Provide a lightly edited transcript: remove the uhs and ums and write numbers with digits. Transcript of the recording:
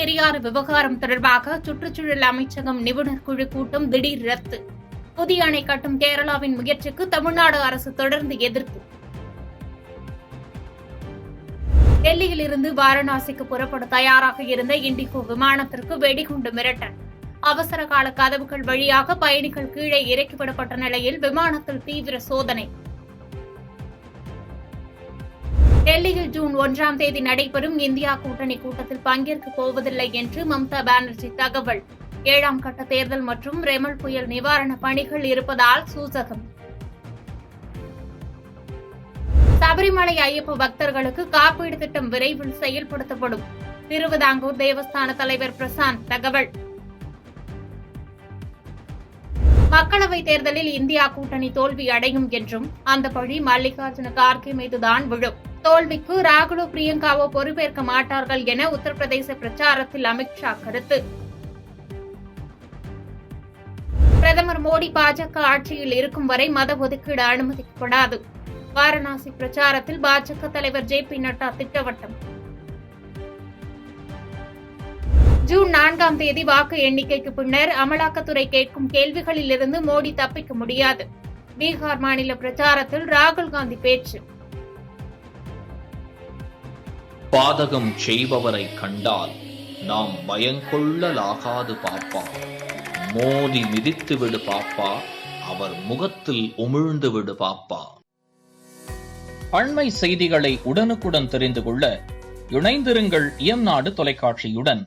பெரியாறு விவகாரம் தொடர்பாக சுற்றுச்சூழல் அமைச்சகம் நிபுணர் குழு கூட்டம் திடீர் ரத்து. புதிய அணை கட்டும் கேரளாவின் முயற்சிக்கு தமிழ்நாடு அரசு தொடர்ந்து எதிர்ப்பு. டெல்லியில் இருந்து வாரணாசிக்கு புறப்பட தயாராக இருந்த இண்டிகோ விமானத்திற்கு வெடிகுண்டு மிரட்டல். அவசர கால கதவுகள் வழியாக பயணிகள் கீழே இறக்கிவிடப்பட்ட நிலையில் விமானத்தில் தீவிர சோதனை. டெல்லியில் ஜூன் 1ஆம் தேதி நடைபெறும் இந்தியா கூட்டணி கூட்டத்தில் பங்கேற்கப் போவதில்லை என்று மம்தா பானர்ஜி தகவல். 7ஆம் கட்ட தேர்தல் மற்றும் ரெமல் புயல் நிவாரண பணிகள் இருப்பதால் சூசகம். சபரிமலை ஐயப்ப பக்தர்களுக்கு காப்பீடு திட்டம் விரைவில் செயல்படுத்தப்படும். திருவிதாங்கூர் தேவஸ்தான தலைவர் பிரசாந்த் தகவல். மக்களவைத் தேர்தலில் இந்தியா கூட்டணி தோல்வி அடையும் என்றும் அந்த பழி மல்லிகார்ஜுன கார்கே மீதுதான் விழும். தோல்விக்கு ராகுலோ பிரியங்காவோ பொறுப்பேற்க மாட்டார்கள் என உத்தரப்பிரதேச பிரச்சாரத்தில் அமித்ஷா கருத்து. பிரதமர் மோடி பாஜக ஆட்சியில் இருக்கும் வரை மத ஒதுக்கீடு அனுமதிக்கப்படாது. வாரணாசி பிரச்சாரத்தில் பாஜக தலைவர் ஜே.பி. நட்டா திட்டவட்டம். ஜூன் 4ஆம் தேதி வாக்கு எண்ணிக்கைக்கு பின்னர் அமலாக்கத்துறை கேட்கும் கேள்விகளிலிருந்து மோடி தப்பிக்க முடியாது. பீகார் மாநில பிரச்சாரத்தில் ராகுல் காந்தி பேச்சு. பாதகம் செய்பவரை கண்டால் நாம் பயங்கொள்ளலாகாது பாப்பா. மோதி மிதித்து விடு பாப்பா, அவர் முகத்தில் உமிழ்ந்து விடு பாப்பா. அண்மை செய்திகளை உடனுக்குடன் தெரிந்து கொள்ள இணைந்திருங்கள் இயம்நாடு தொலைக்காட்சியுடன்.